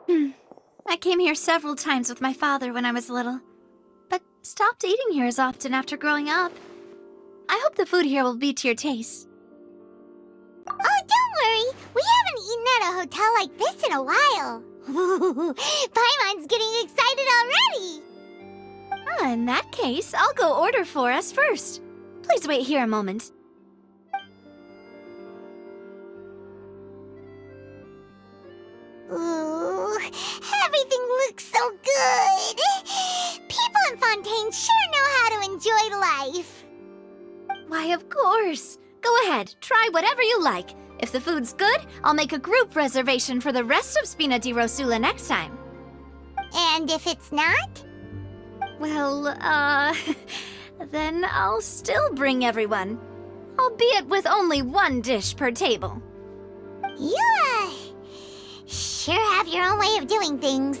I came here several times with my father when I was little, but stopped eating here as often after growing up. I hope the food here will be to your taste. Oh, don't worry. We haven't eaten at a hotel like this in a while. Paimon's getting excited already. In that case, I'll go order for us first. Please wait here a moment. Ooh, everything looks so good. People in Fontaine sure know how to enjoy life. Why, of course. Go ahead, try whatever you like. If the food's good, I'll make a group reservation for the rest of Spina di Rosula next time. And if it's not? Well, then I'll still bring everyone. Albeit with only one dish per table. You, sure have your own way of doing things.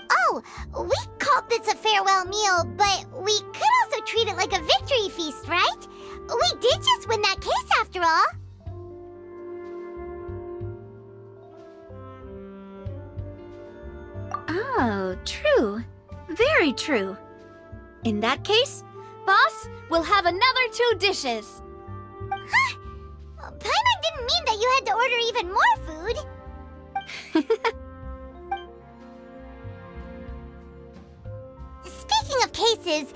Oh, we called this a farewell meal, but we could also treat it like a victory feast, right? We did just win that case after all. Oh, true. Very true. In that case, boss, we'll have another 2 dishes. Huh? Paimon didn't mean that you had to order even more food. Speaking of cases,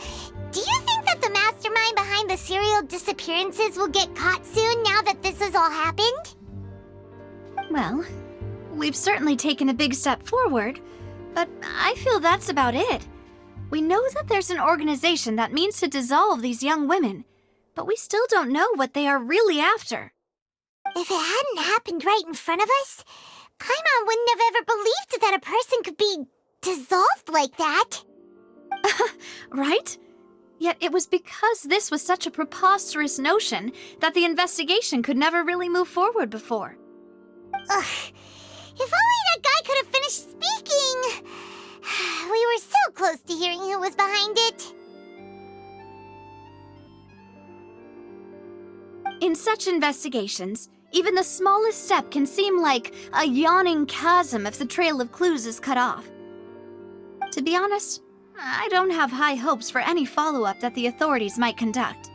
do you think that the mastermind behind the serial disappearances will get caught soon now that this has all happened? Well, we've certainly taken a big step forward, but I feel that's about it. We know that there's an organization that means to dissolve these young women, but we still don't know what they are really after. If it hadn't happened right in front of us, Paimon wouldn't have ever believed that a person could be dissolved like that. Right? Yet it was because this was such a preposterous notion that the investigation could never really move forward before. Ugh. If only that guy could have finished speaking! We were so close to hearing who was behind it. In such investigations, even the smallest step can seem like a yawning chasm if the trail of clues is cut off. To be honest, I don't have high hopes for any follow-up that the authorities might conduct.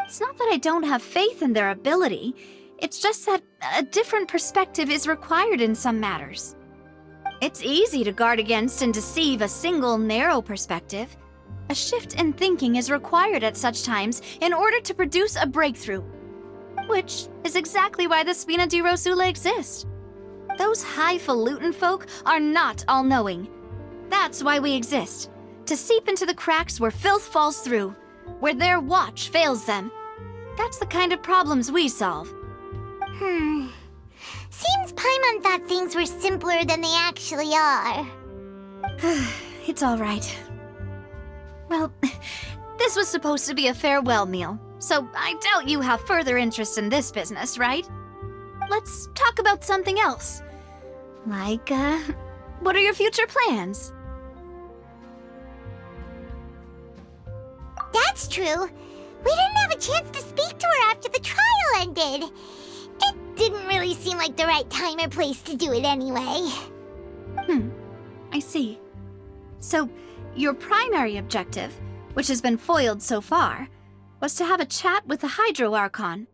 It's not that I don't have faith in their ability, it's just that a different perspective is required in some matters. It's easy to guard against and deceive a single narrow perspective. A shift in thinking is required at such times in order to produce a breakthrough. Which is exactly why the Spina di Rosula exists. Those highfalutin folk are not all-knowing. That's why we exist. To seep into the cracks where filth falls through, where their watch fails them. That's the kind of problems we solve. Seems Paimon thought things were simpler than they actually are. It's all right. Well, this was supposed to be a farewell meal, so I doubt you have further interest in this business, right? Let's talk about something else. Like, what are your future plans? That's true. We didn't have a chance to speak to her after the trial ended. It didn't really seem like the right time or place to do it anyway. I see. So, your primary objective, which has been foiled so far, was to have a chat with the Hydro Archon.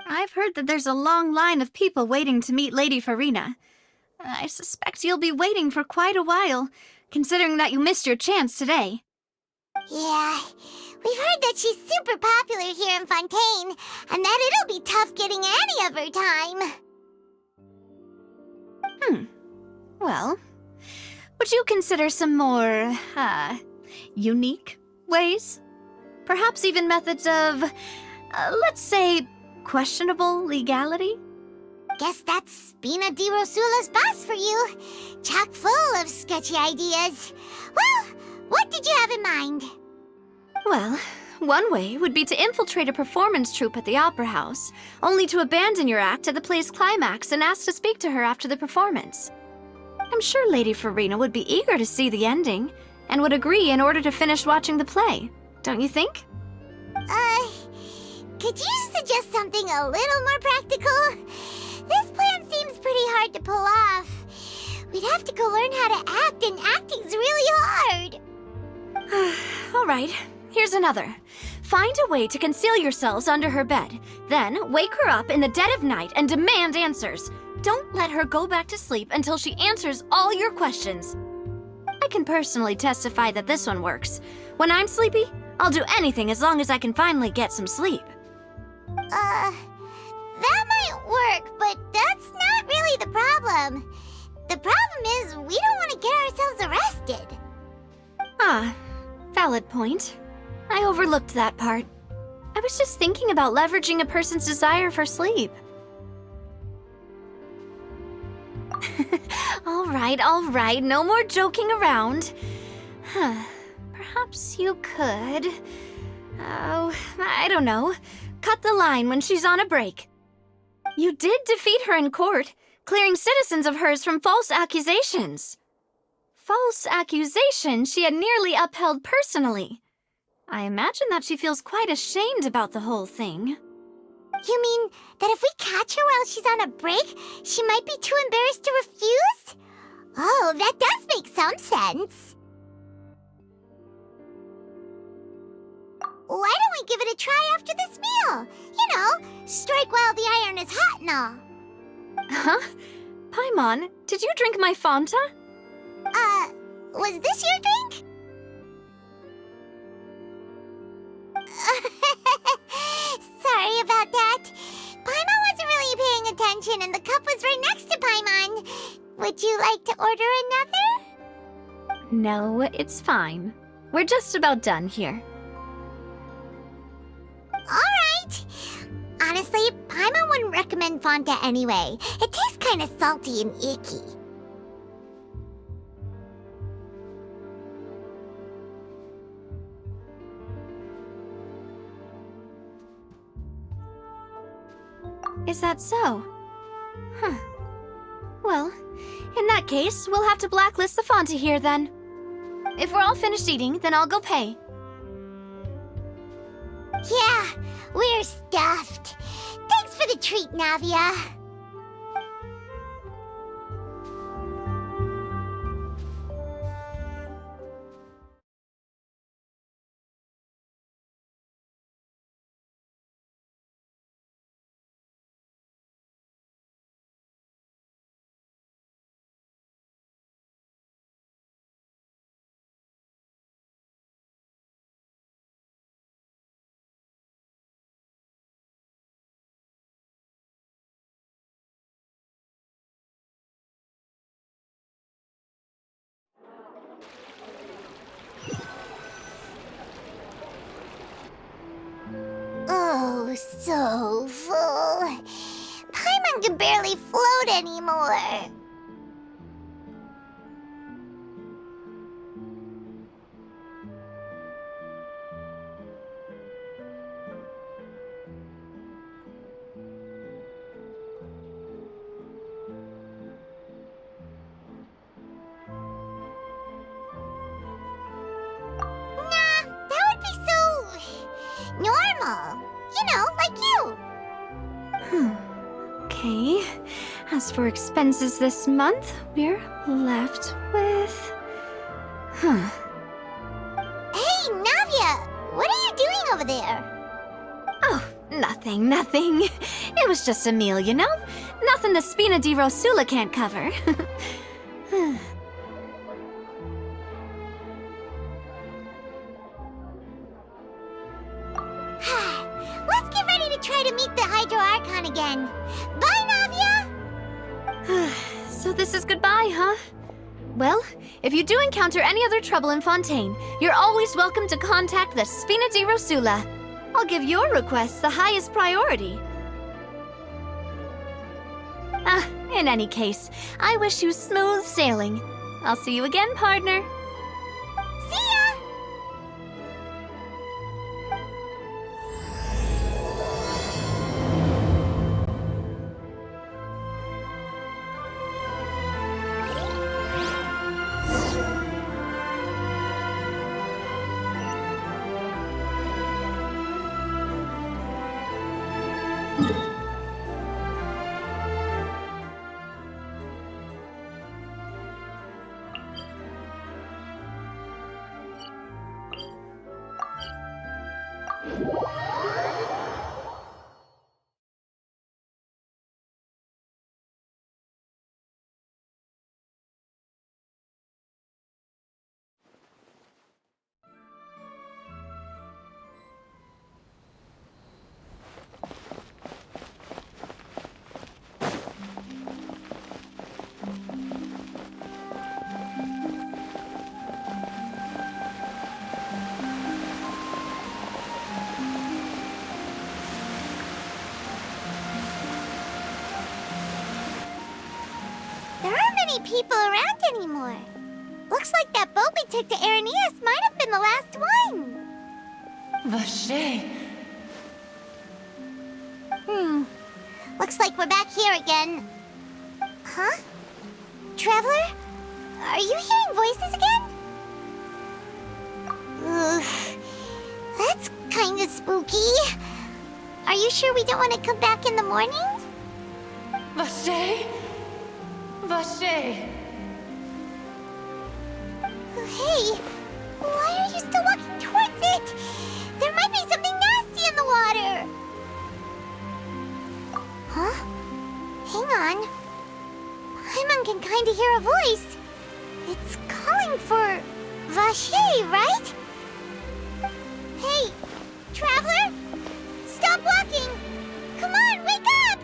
I've heard that there's a long line of people waiting to meet Lady Farina. I suspect you'll be waiting for quite a while, considering that you missed your chance today. Yeah, we've heard that she's super popular here in Fontaine, and that it'll be tough getting any of her time. Well, would you consider some more, unique ways? Perhaps even methods of, let's say, questionable legality? Guess that's Spina di Rosula's boss for you. Chock full of sketchy ideas. Well, what did you have in mind? Well, one way would be to infiltrate a performance troupe at the Opera House, only to abandon your act at the play's climax and ask to speak to her after the performance. I'm sure Lady Farina would be eager to see the ending, and would agree in order to finish watching the play, don't you think? Could you suggest something a little more practical? This plan seems pretty hard to pull off. We'd have to go learn how to act, and acting's really hard. All right, here's another. Find a way to conceal yourselves under her bed. Then wake her up in the dead of night and demand answers. Don't let her go back to sleep until she answers all your questions. I can personally testify that this one works. When I'm sleepy, I'll do anything as long as I can finally get some sleep. That might work, but that's not really the problem. The problem is we don't want to get ourselves arrested. Ah, valid point. I overlooked that part. I was just thinking about leveraging a person's desire for sleep. All right, no more joking around. Perhaps you could... Oh, I don't know. Cut the line when she's on a break. You did defeat her in court, clearing citizens of hers from false accusations. False accusations she had nearly upheld personally. I imagine that she feels quite ashamed about the whole thing. You mean that if we catch her while she's on a break, she might be too embarrassed to refuse? Oh, that does make some sense. Why don't we give it a try after this meal? You know, strike while the iron is hot and all. Huh? Paimon, did you drink my Fanta? Was this your drink? Sorry about that. Paimon wasn't really paying attention and the cup was right next to Paimon. Would you like to order another? No, it's fine. We're just about done here. Alright. Honestly, Paimon wouldn't recommend Fanta anyway. It tastes kind of salty and icky. Is that so? Huh. Well, in that case, we'll have to blacklist the Fanta here then. If we're all finished eating, then I'll go pay. Yeah, we're stuffed. Thanks for the treat, Navia. Oh, so full. Paimon can barely float anymore. Nah, that would be so... normal. You know, like you. Okay. As for expenses this month, we're left with... Hey, Navia! What are you doing over there? Oh, nothing. It was just a meal, you know? Nothing the Spina di Rosula can't cover. Let's get ready to try to meet the Hydro Archon again. Bye, Navia! So this is goodbye, huh? Well, if you do encounter any other trouble in Fontaine, you're always welcome to contact the Spina di Rosula. I'll give your requests the highest priority. In any case, I wish you smooth sailing. I'll see you again, partner. See ya! There aren't many people around anymore. Looks like that boat we took to Irenaeus might have been the last one. Vache. Looks like we're back here again. Huh? Traveler? Are you hearing voices again? Ugh. That's kinda spooky. Are you sure we don't want to come back in the morning? Vache? Vache. Hey, why are you still walking towards it? There might be something nasty in the water. Huh? Hang on. Paimon can kinda hear a voice. It's calling for Vache, right? Hey, Traveler! Stop walking! Come on, wake up!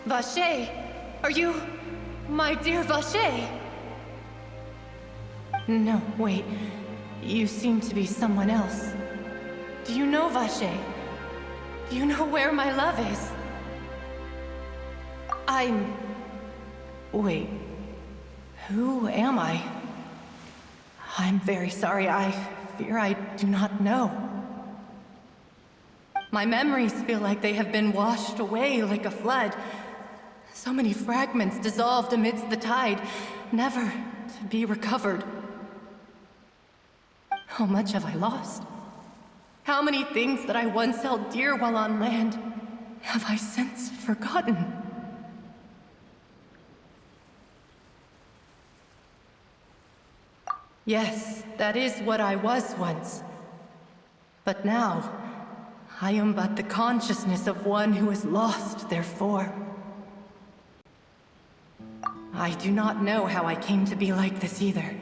Vache, are you my dear Vache? No, wait. You seem to be someone else. Do you know Vache? Do you know where my love is? Wait. Who am I? I'm very sorry. I fear I do not know. My memories feel like they have been washed away like a flood. So many fragments dissolved amidst the tide, never to be recovered. How much have I lost? How many things that I once held dear while on land have I since forgotten? Yes, that is what I was once. But now, I am but the consciousness of one who has lost their form. I do not know how I came to be like this either.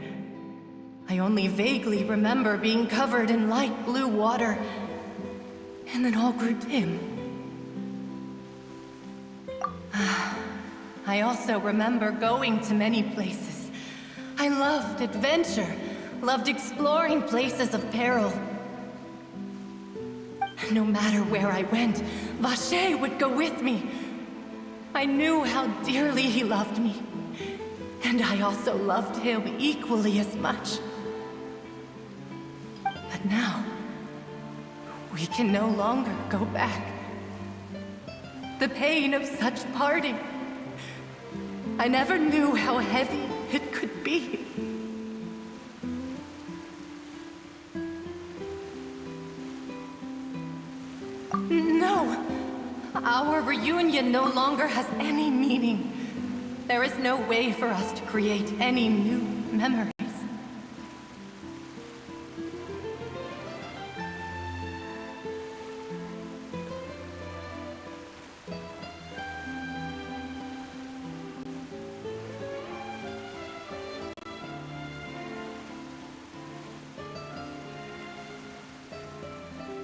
I only vaguely remember being covered in light blue water, and then all grew dim. I also remember going to many places. I loved adventure, loved exploring places of peril. No matter where I went, Vache would go with me. I knew how dearly he loved me, and I also loved him equally as much. But now, we can no longer go back. The pain of such parting, I never knew how heavy it could be. No, our reunion no longer has any meaning. There is no way for us to create any new memory.